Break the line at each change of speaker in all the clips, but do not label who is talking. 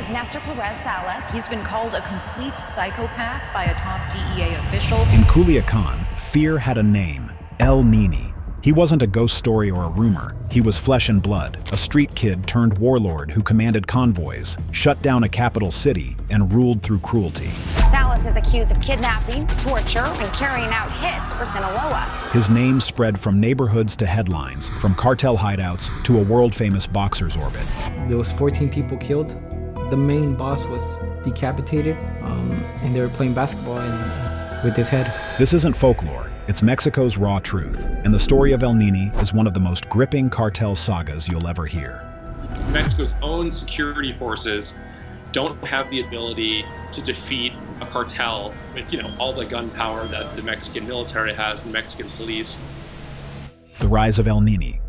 is Nestor Perez Salas. He's been called a complete psychopath by a top DEA official.
In Culiacán, fear had a name, El Nini. He wasn't a ghost story or a rumor. He was flesh and blood, a street kid turned warlord who commanded convoys, shut down a capital city, and ruled through cruelty.
Salas is accused of kidnapping, torture, and carrying out hits for Sinaloa.
His name spread from neighborhoods to headlines, from cartel hideouts to a world-famous boxer's orbit.
There was 14 people killed. The main boss was decapitated, and they were playing basketball with his head.
This isn't folklore. It's Mexico's raw truth, and the story of El Nini is one of the most gripping cartel sagas you'll ever hear.
Mexico's own security forces don't have the ability to defeat a cartel with, all the gunpowder that the Mexican military has, the Mexican police.
The rise of El Nini.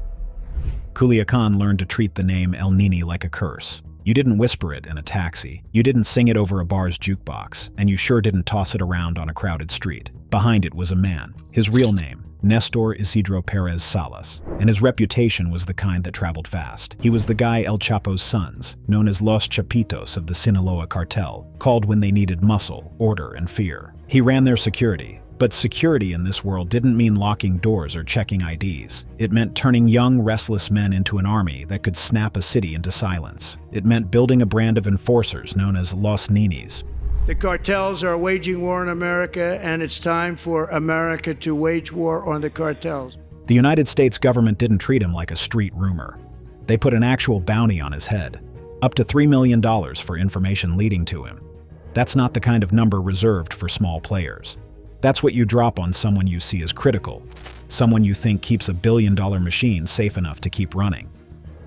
Culiacán learned to treat the name El Nini like a curse. You didn't whisper it in a taxi, you didn't sing it over a bar's jukebox, and you sure didn't toss it around on a crowded street. Behind it was a man, his real name, Nestor Isidro Perez Salas, and his reputation was the kind that traveled fast. He was the guy El Chapo's sons, known as Los Chapitos of the Sinaloa cartel, called when they needed muscle, order, and fear. He ran their security. But security in this world didn't mean locking doors or checking IDs. It meant turning young, restless men into an army that could snap a city into silence. It meant building a brand of enforcers known as Los Ninis.
The cartels are waging war in America, and it's time for America to wage war on the cartels.
The United States government didn't treat him like a street rumor. They put an actual bounty on his head, up to $3 million for information leading to him. That's not the kind of number reserved for small players. That's what you drop on someone you see as critical, someone you think keeps a billion-dollar machine safe enough to keep running.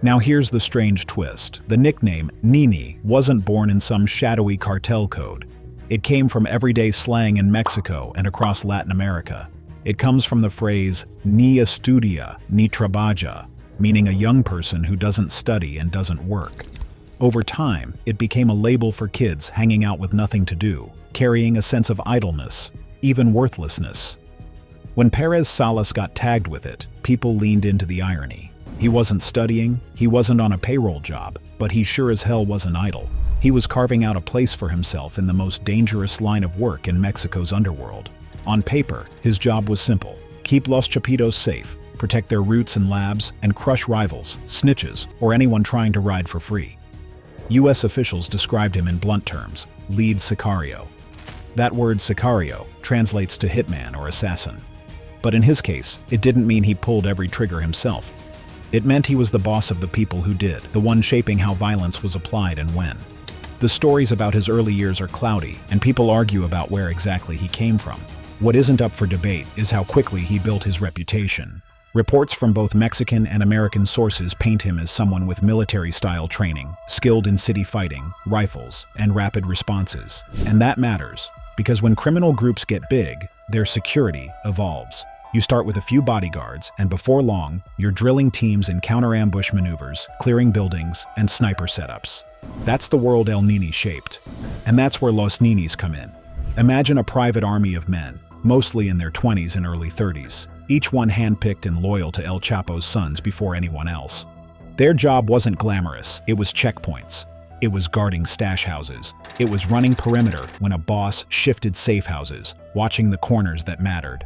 Now here's the strange twist. The nickname Nini wasn't born in some shadowy cartel code. It came from everyday slang in Mexico and across Latin America. It comes from the phrase ni estudia, ni trabaja, meaning a young person who doesn't study and doesn't work. Over time, it became a label for kids hanging out with nothing to do, carrying a sense of idleness, even worthlessness. When Perez Salas got tagged with it, people leaned into the irony. He wasn't studying, he wasn't on a payroll job, but he sure as hell wasn't idle. He was carving out a place for himself in the most dangerous line of work in Mexico's underworld. On paper, his job was simple: keep Los Chapitos safe, protect their roots and labs, and crush rivals, snitches, or anyone trying to ride for free. U.S. officials described him in blunt terms: lead sicario. That word sicario translates to hitman or assassin. But in his case, it didn't mean he pulled every trigger himself. It meant he was the boss of the people who did, the one shaping how violence was applied and when. The stories about his early years are cloudy, and people argue about where exactly he came from. What isn't up for debate is how quickly he built his reputation. Reports from both Mexican and American sources paint him as someone with military-style training, skilled in city fighting, rifles, and rapid responses. And that matters, because when criminal groups get big, their security evolves. You start with a few bodyguards, and before long, you're drilling teams in counter-ambush maneuvers, clearing buildings, and sniper setups. That's the world El Nini shaped. And that's where Los Ninis come in. Imagine a private army of men, mostly in their 20s and early 30s, each one handpicked and loyal to El Chapo's sons before anyone else. Their job wasn't glamorous, it was checkpoints. It was guarding stash houses. It was running perimeter when a boss shifted safe houses, watching the corners that mattered.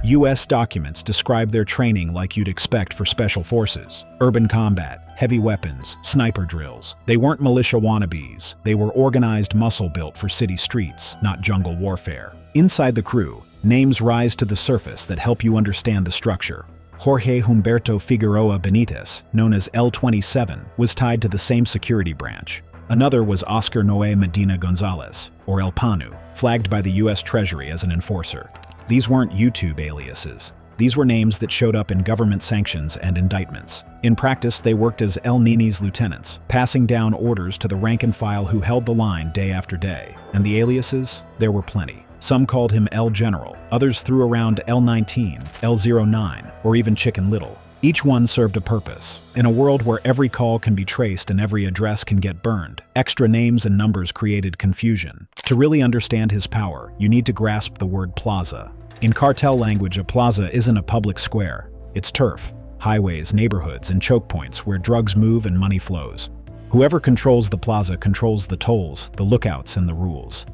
U.S. documents describe their training like you'd expect for special forces: urban combat, heavy weapons, sniper drills. They weren't militia wannabes. They were organized muscle built for city streets, not jungle warfare. Inside the crew, names rise to the surface that help you understand the structure. Jorge Humberto Figueroa Benitez, known as L-27, was tied to the same security branch. Another was Oscar Noé Medina Gonzalez, or El Panu, flagged by the U.S. Treasury as an enforcer. These weren't YouTube aliases. These were names that showed up in government sanctions and indictments. In practice, they worked as El Nini's lieutenants, passing down orders to the rank and file who held the line day after day. And the aliases? There were plenty. Some called him El General, others threw around L-19, L-09, or even Chicken Little. Each one served a purpose. In a world where every call can be traced and every address can get burned, extra names and numbers created confusion. To really understand his power, you need to grasp the word plaza. In cartel language, a plaza isn't a public square. It's turf, highways, neighborhoods, and choke points where drugs move and money flows. Whoever controls the plaza controls the tolls, the lookouts, and the rules.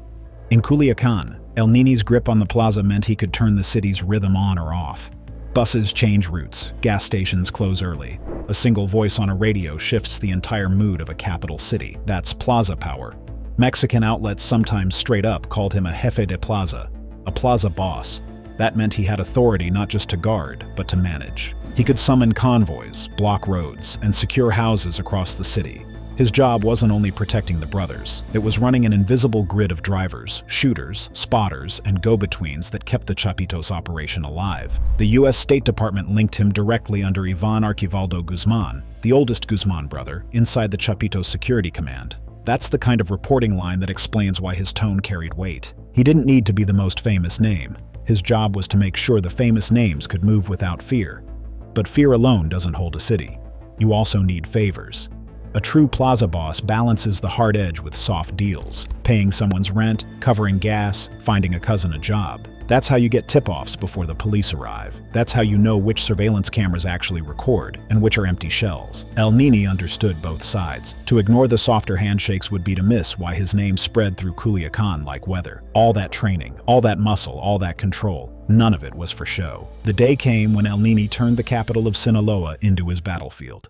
In Culiacán, El Nini's grip on the plaza meant he could turn the city's rhythm on or off. Buses change routes, gas stations close early. A single voice on a radio shifts the entire mood of a capital city. That's plaza power. Mexican outlets sometimes straight up called him a jefe de plaza, a plaza boss. That meant he had authority not just to guard, but to manage. He could summon convoys, block roads, and secure houses across the city. His job wasn't only protecting the brothers, it was running an invisible grid of drivers, shooters, spotters, and go-betweens that kept the Chapitos operation alive. The U.S. State Department linked him directly under Ivan Archivaldo Guzman, the oldest Guzman brother, inside the Chapitos Security Command. That's the kind of reporting line that explains why his tone carried weight. He didn't need to be the most famous name. His job was to make sure the famous names could move without fear. But fear alone doesn't hold a city. You also need favors. A true plaza boss balances the hard edge with soft deals, paying someone's rent, covering gas, finding a cousin a job. That's how you get tip-offs before the police arrive. That's how you know which surveillance cameras actually record and which are empty shells. El Nini understood both sides. To ignore the softer handshakes would be to miss why his name spread through Culiacán like weather. All that training, all that muscle, all that control, none of it was for show. The day came when El Nini turned the capital of Sinaloa into his battlefield.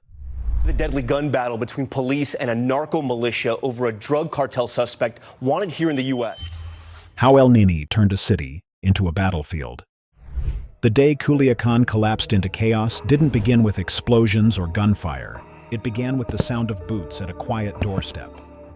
The deadly gun battle between police and a narco militia over a drug cartel suspect wanted here in the U.S.
How El Nini turned a city into a battlefield. The day Culiacán collapsed into chaos didn't begin with explosions or gunfire. It began with the sound of boots at a quiet doorstep.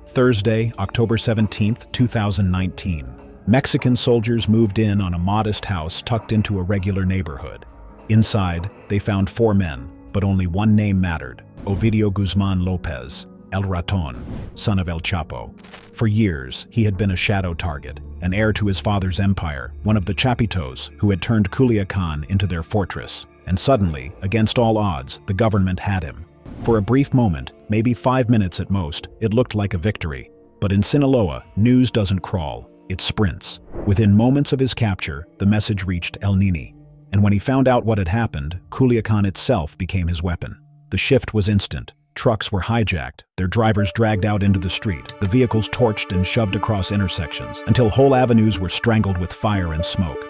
Thursday, October 17, 2019. Mexican soldiers moved in on a modest house tucked into a regular neighborhood. Inside, they found 4 men, but only one name mattered: Ovidio Guzman Lopez, El Raton, son of El Chapo. For years, he had been a shadow target, an heir to his father's empire, one of the Chapitos who had turned Culiacán into their fortress. And suddenly, against all odds, the government had him. For a brief moment, maybe 5 minutes at most, it looked like a victory. But in Sinaloa, news doesn't crawl, it sprints. Within moments of his capture, the message reached El Nini. And when he found out what had happened, Culiacán itself became his weapon. The shift was instant. Trucks were hijacked, their drivers dragged out into the street, the vehicles torched and shoved across intersections, until whole avenues were strangled with fire and smoke.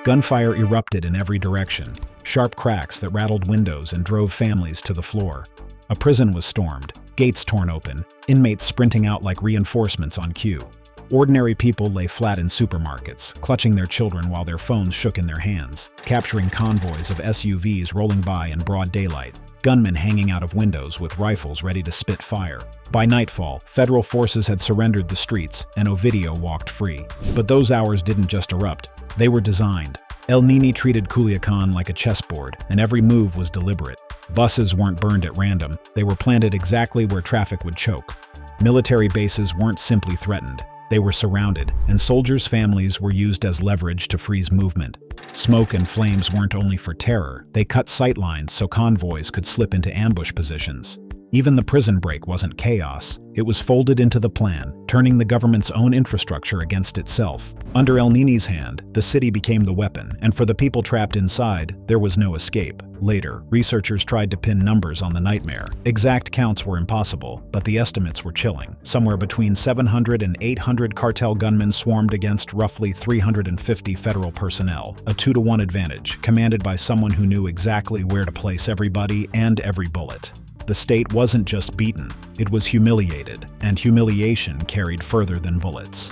Gunfire erupted in every direction, sharp cracks that rattled windows and drove families to the floor. A prison was stormed, gates torn open, inmates sprinting out like reinforcements on cue. Ordinary people lay flat in supermarkets, clutching their children while their phones shook in their hands, capturing convoys of SUVs rolling by in broad daylight, gunmen hanging out of windows with rifles ready to spit fire. By nightfall, federal forces had surrendered the streets, and Ovidio walked free. But those hours didn't just erupt, they were designed. El Nini treated Culiacán like a chessboard, and every move was deliberate. Buses weren't burned at random, they were planted exactly where traffic would choke. Military bases weren't simply threatened. They were surrounded, and soldiers' families were used as leverage to freeze movement. Smoke and flames weren't only for terror, they cut sightlines so convoys could slip into ambush positions. Even the prison break wasn't chaos, it was folded into the plan, turning the government's own infrastructure against itself. Under El Nini's hand, the city became the weapon, and for the people trapped inside, there was no escape. Later, researchers tried to pin numbers on the nightmare. Exact counts were impossible, but the estimates were chilling. Somewhere between 700 and 800 cartel gunmen swarmed against roughly 350 federal personnel, a 2-to-1 advantage, commanded by someone who knew exactly where to place everybody and every bullet. The state wasn't just beaten, it was humiliated, and humiliation carried further than bullets.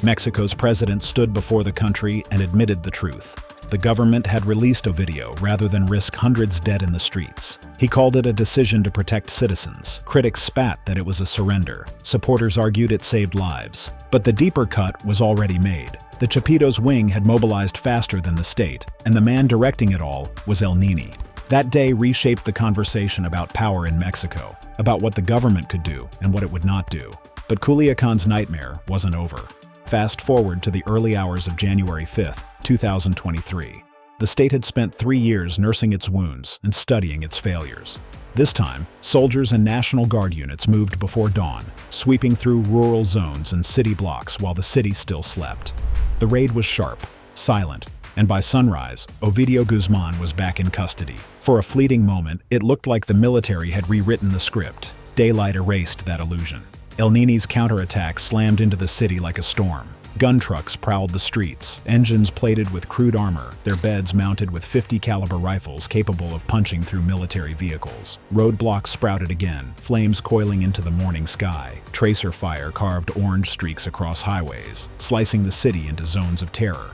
Mexico's president stood before the country and admitted the truth. The government had released Ovidio rather than risk hundreds dead in the streets. He called it a decision to protect citizens. Critics spat that it was a surrender. Supporters argued it saved lives. But the deeper cut was already made. The Chapitos wing had mobilized faster than the state, and the man directing it all was El Nini. That day reshaped the conversation about power in Mexico, about what the government could do and what it would not do. But Culiacán's nightmare wasn't over. Fast forward to the early hours of January 5, 2023. The state had spent 3 years nursing its wounds and studying its failures. This time, soldiers and National Guard units moved before dawn, sweeping through rural zones and city blocks while the city still slept. The raid was sharp, silent, and by sunrise, Ovidio Guzman was back in custody. For a fleeting moment, it looked like the military had rewritten the script. daylight erased that illusion. El Nini's counterattack slammed into the city like a storm. Gun trucks prowled the streets, engines plated with crude armor, their beds mounted with 50 caliber rifles capable of punching through military vehicles. Roadblocks sprouted again, flames coiling into the morning sky. Tracer fire carved orange streaks across highways, slicing the city into zones of terror.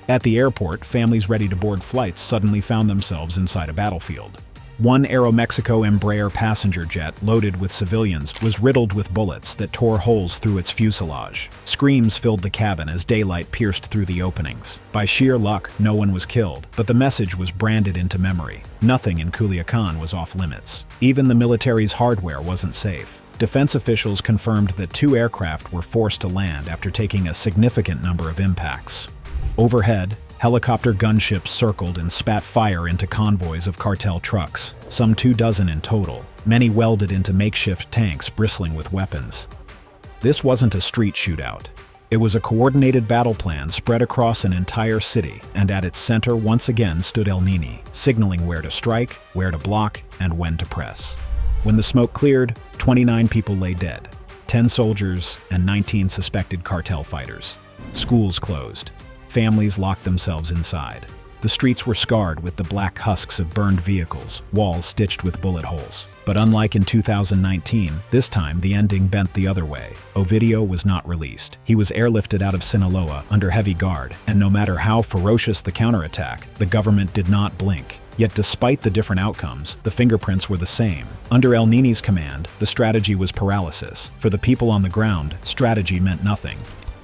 At the airport, families ready to board flights suddenly found themselves inside a battlefield. One Aeromexico Embraer passenger jet, loaded with civilians, was riddled with bullets that tore holes through its fuselage. Screams filled the cabin as daylight pierced through the openings. By sheer luck, no one was killed, but the message was branded into memory. Nothing in Culiacán was off limits. Even the military's hardware wasn't safe. Defense officials confirmed that 2 aircraft were forced to land after taking a significant number of impacts. Overhead, helicopter gunships circled and spat fire into convoys of cartel trucks, some 24 in total, many welded into makeshift tanks bristling with weapons. This wasn't a street shootout. It was a coordinated battle plan spread across an entire city, and at its center once again stood El Nini, signaling where to strike, where to block, and when to press. When the smoke cleared, 29 people lay dead, 10 soldiers and 19 suspected cartel fighters. Schools closed. Families locked themselves inside. The streets were scarred with the black husks of burned vehicles, walls stitched with bullet holes. But unlike in 2019, this time the ending bent the other way. Ovidio was not released. He was airlifted out of Sinaloa under heavy guard, and no matter how ferocious the counterattack, the government did not blink. Yet despite the different outcomes, the fingerprints were the same. Under El Nini's command, the strategy was paralysis. For the people on the ground, strategy meant nothing.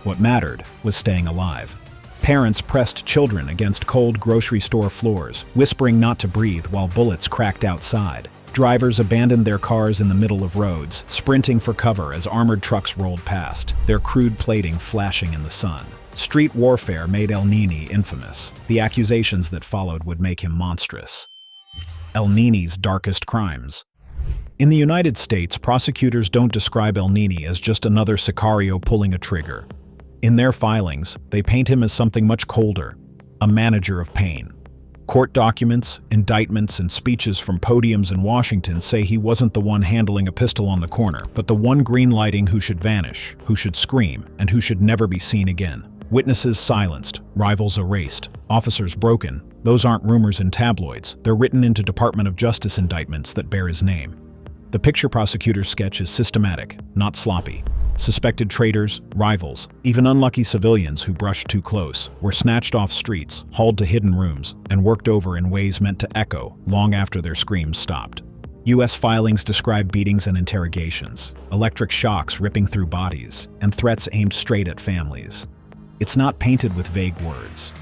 What mattered was staying alive. Parents pressed children against cold grocery store floors, whispering not to breathe while bullets cracked outside. Drivers abandoned their cars in the middle of roads, sprinting for cover as armored trucks rolled past, their crude plating flashing in the sun. Street warfare made El Nini infamous. The accusations that followed would make him monstrous. El Nini's darkest crimes. In the United States, prosecutors don't describe El Nini as just another sicario pulling a trigger. In their filings, they paint him as something much colder, a manager of pain. Court documents, indictments, and speeches from podiums in Washington say he wasn't the one handling a pistol on the corner, but the one green-lighting who should vanish, who should scream, and who should never be seen again. Witnesses silenced, rivals erased, officers broken. Those aren't rumors in tabloids. They're written into Department of Justice indictments that bear his name. The picture prosecutor's sketch is systematic, not sloppy. Suspected traitors, rivals, even unlucky civilians who brushed too close, were snatched off streets, hauled to hidden rooms, and worked over in ways meant to echo long after their screams stopped. U.S. filings describe beatings and interrogations, electric shocks ripping through bodies, and threats aimed straight at families. It's not painted with vague words.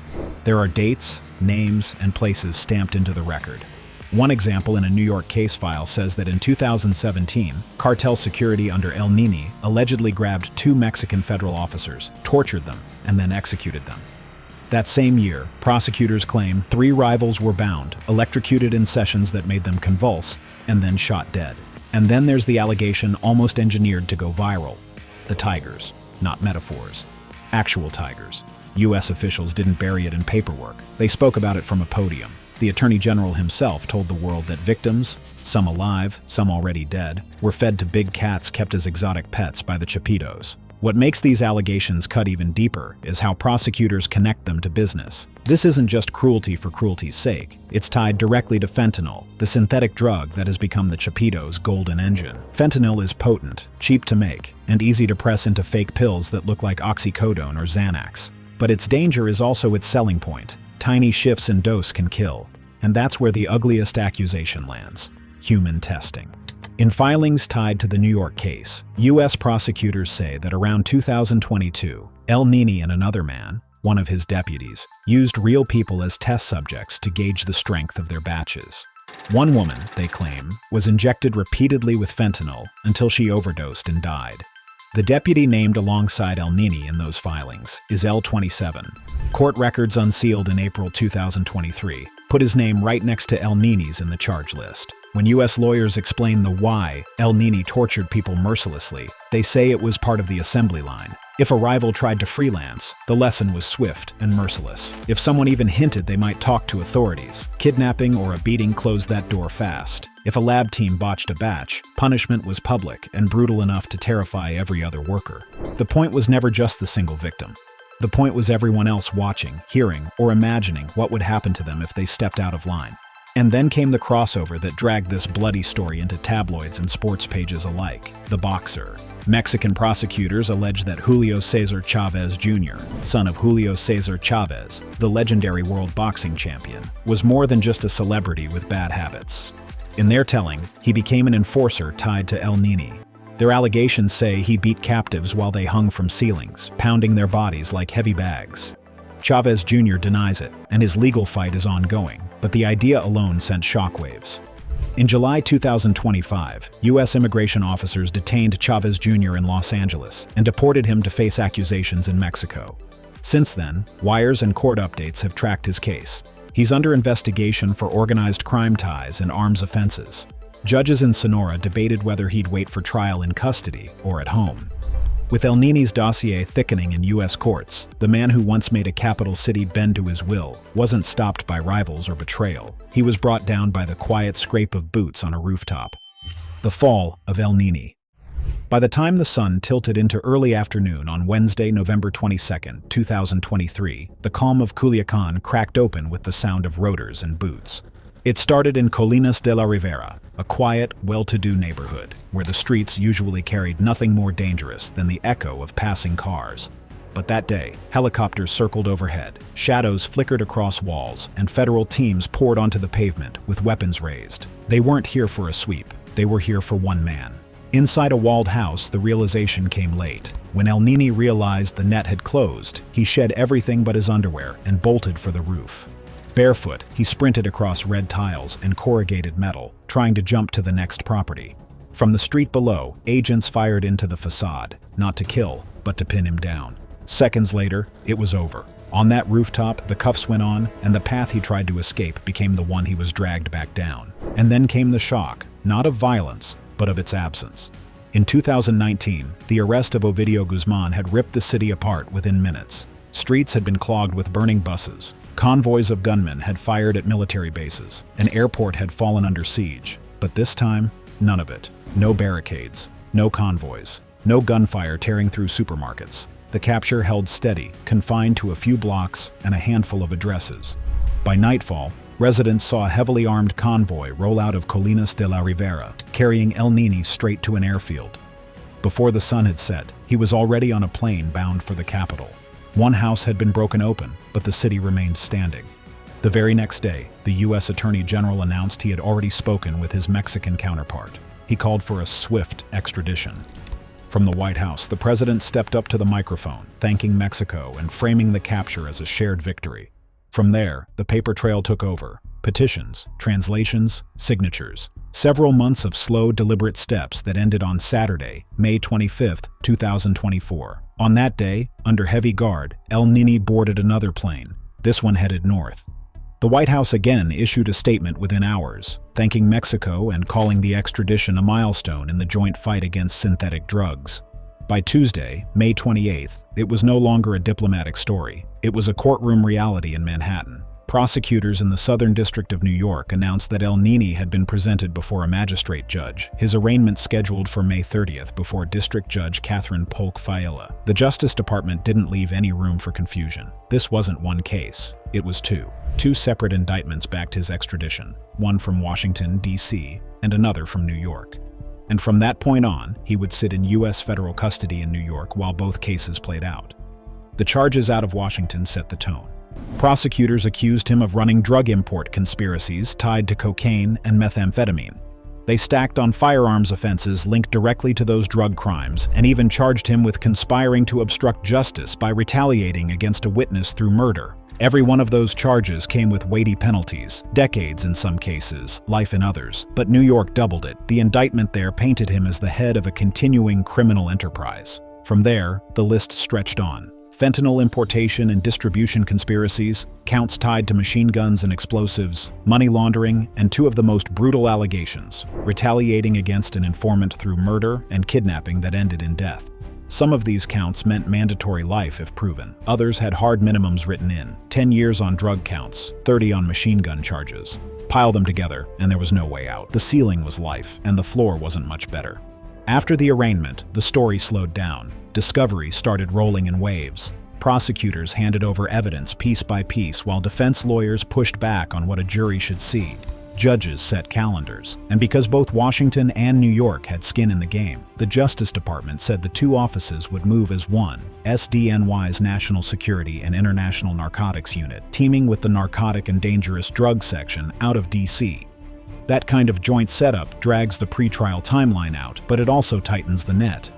There are dates, names, and places stamped into the record. One example in a New York case file says that in 2017, cartel security under El Nini allegedly grabbed 2 Mexican federal officers, tortured them, and then executed them. That same year, prosecutors claim 3 rivals were bound, electrocuted in sessions that made them convulse, and then shot dead. And then there's the allegation almost engineered to go viral. The tigers, not metaphors. Actual tigers. U.S. officials didn't bury it in paperwork. They spoke about it from a podium. The Attorney General himself told the world that victims, some alive, some already dead, were fed to big cats kept as exotic pets by the Chapitos. What makes these allegations cut even deeper is how prosecutors connect them to business. This isn't just cruelty for cruelty's sake. It's tied directly to fentanyl, the synthetic drug that has become the Chapitos' golden engine. Fentanyl is potent, cheap to make, and easy to press into fake pills that look like oxycodone or Xanax. But its danger is also its selling point. Tiny shifts in dose can kill. And that's where the ugliest accusation lands: human testing. In filings tied to the New York case, U.S. prosecutors say that around 2022, El Nini and another man, one of his deputies, used real people as test subjects to gauge the strength of their batches. One woman, they claim, was injected repeatedly with fentanyl until she overdosed and died. The deputy named alongside El Nini in those filings is L27. Court records unsealed in April 2023 put his name right next to El Nini's in the charge list. When U.S. lawyers explain the why El Nini tortured people mercilessly, they say it was part of the assembly line. If a rival tried to freelance, the lesson was swift and merciless. If someone even hinted they might talk to authorities, kidnapping or a beating closed that door fast. If a lab team botched a batch, punishment was public and brutal enough to terrify every other worker. The point was never just the single victim. The point was everyone else watching, hearing, or imagining what would happen to them if they stepped out of line. And then came the crossover that dragged this bloody story into tabloids and sports pages alike: the boxer. Mexican prosecutors allege that Julio Cesar Chavez Jr., son of Julio Cesar Chavez, the legendary world boxing champion, was more than just a celebrity with bad habits. In their telling, he became an enforcer tied to El Nini. Their allegations say he beat captives while they hung from ceilings, pounding their bodies like heavy bags. Chavez Jr. denies it, and his legal fight is ongoing, but the idea alone sent shockwaves. In July 2025, U.S. immigration officers detained Chavez Jr. in Los Angeles and deported him to face accusations in Mexico. Since then, wires and court updates have tracked his case. He's under investigation for organized crime ties and arms offenses. Judges in Sonora debated whether he'd wait for trial in custody or at home. With El Nini's dossier thickening in U.S. courts, the man who once made a capital city bend to his will wasn't stopped by rivals or betrayal. He was brought down by the quiet scrape of boots on a rooftop. The fall of El Nini. By the time the sun tilted into early afternoon on Wednesday, November 22, 2023, the calm of Culiacán cracked open with the sound of rotors and boots. It started in Colinas de la Rivera, a quiet, well-to-do neighborhood, where the streets usually carried nothing more dangerous than the echo of passing cars. But that day, helicopters circled overhead, shadows flickered across walls, and federal teams poured onto the pavement with weapons raised. They weren't here for a sweep, they were here for one man. Inside a walled house, the realization came late. When El Nini realized the net had closed, he shed everything but his underwear and bolted for the roof. Barefoot, he sprinted across red tiles and corrugated metal, trying to jump to the next property. From the street below, agents fired into the facade, not to kill, but to pin him down. Seconds later, it was over. On that rooftop, the cuffs went on, and the path he tried to escape became the one he was dragged back down. And then came the shock, not of violence, but of its absence. In 2019, the arrest of Ovidio Guzman had ripped the city apart within minutes. Streets had been clogged with burning buses. Convoys of gunmen had fired at military bases. An airport had fallen under siege. But this time, none of it. No barricades, no convoys, no gunfire tearing through supermarkets. The capture held steady, confined to a few blocks and a handful of addresses. By nightfall, residents saw a heavily armed convoy roll out of Colinas de la Rivera, carrying El Nini straight to an airfield. Before the sun had set, he was already on a plane bound for the capital. One house had been broken open, but the city remained standing. The very next day, the U.S. Attorney General announced he had already spoken with his Mexican counterpart. He called for a swift extradition. From the White House, the president stepped up to the microphone, thanking Mexico and framing the capture as a shared victory. From there, the paper trail took over. Petitions, translations, signatures. Several months of slow, deliberate steps that ended on Saturday, May 25, 2024. On that day, under heavy guard, El Nini boarded another plane, this one headed north. The White House again issued a statement within hours, thanking Mexico and calling the extradition a milestone in the joint fight against synthetic drugs. By Tuesday, May 28th, it was no longer a diplomatic story. It was a courtroom reality in Manhattan. Prosecutors in the Southern District of New York announced that El Nini had been presented before a magistrate judge, his arraignment scheduled for May 30th before District Judge Catherine Polk-Fiala. The Justice Department didn't leave any room for confusion. This wasn't one case, it was two. Two separate indictments backed his extradition, one from Washington, D.C., and another from New York. And from that point on, he would sit in U.S. federal custody in New York while both cases played out. The charges out of Washington set the tone. Prosecutors accused him of running drug import conspiracies tied to cocaine and methamphetamine. They stacked on firearms offenses linked directly to those drug crimes and even charged him with conspiring to obstruct justice by retaliating against a witness through murder. Every one of those charges came with weighty penalties, decades in some cases, life in others, but New York doubled it. The indictment there painted him as the head of a continuing criminal enterprise. From there, the list stretched on. Fentanyl importation and distribution conspiracies, counts tied to machine guns and explosives, money laundering, and two of the most brutal allegations, retaliating against an informant through murder and kidnapping that ended in death. Some of these counts meant mandatory life if proven. Others had hard minimums written in, 10 years on drug counts, 30 on machine gun charges. Pile them together, and there was no way out. The ceiling was life, and the floor wasn't much better. After the arraignment, the story slowed down. Discovery started rolling in waves. Prosecutors handed over evidence piece by piece while defense lawyers pushed back on what a jury should see. Judges set calendars, and because both Washington and New York had skin in the game, the Justice Department said the two offices would move as one, SDNY's National Security and International Narcotics Unit, teaming with the Narcotic and Dangerous Drugs Section out of D.C. That kind of joint setup drags the pretrial timeline out, but it also tightens the net.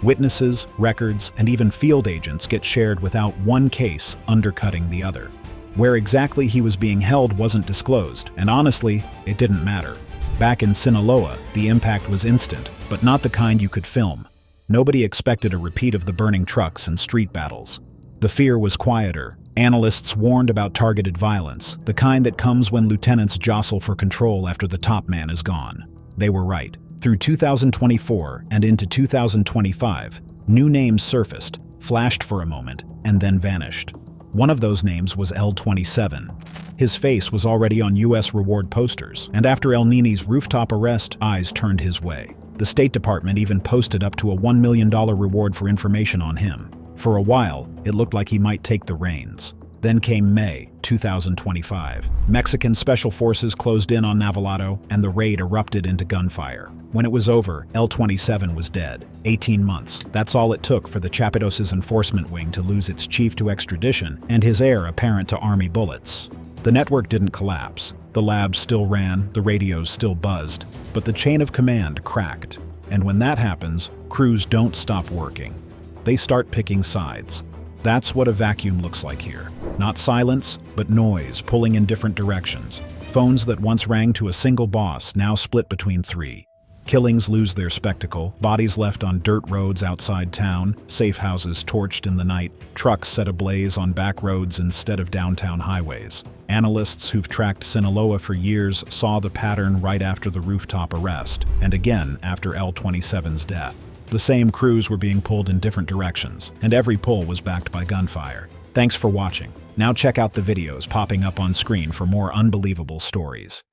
Witnesses, records, and even field agents get shared without one case undercutting the other. Where exactly he was being held wasn't disclosed, and honestly, it didn't matter. Back in Sinaloa, the impact was instant, but not the kind you could film. Nobody expected a repeat of the burning trucks and street battles. The fear was quieter. Analysts warned about targeted violence, the kind that comes when lieutenants jostle for control after the top man is gone. They were right. Through 2024 and into 2025, new names surfaced, flashed for a moment, and then vanished. One of those names was L-27. His face was already on U.S. reward posters, and after El Nini's rooftop arrest, eyes turned his way. The State Department even posted up to a $1 million reward for information on him. For a while, it looked like he might take the reins. Then came May 2025. Mexican special forces closed in on Navalado, and the raid erupted into gunfire. When it was over, L-27 was dead. 18 months. That's all it took for the Chapitos' enforcement wing to lose its chief to extradition and his heir apparent to army bullets. The network didn't collapse. The labs still ran, the radios still buzzed, but the chain of command cracked. And when that happens, crews don't stop working. They start picking sides. That's what a vacuum looks like here. Not silence, but noise pulling in different directions. Phones that once rang to a single boss now split between three. Killings lose their spectacle, bodies left on dirt roads outside town, safe houses torched in the night, trucks set ablaze on back roads instead of downtown highways. Analysts who've tracked Sinaloa for years saw the pattern right after the rooftop arrest, and again after L-27's death. The same crews were being pulled in different directions, and every pull was backed by gunfire. Thanks for watching. Now check out the videos popping up on screen for more unbelievable stories.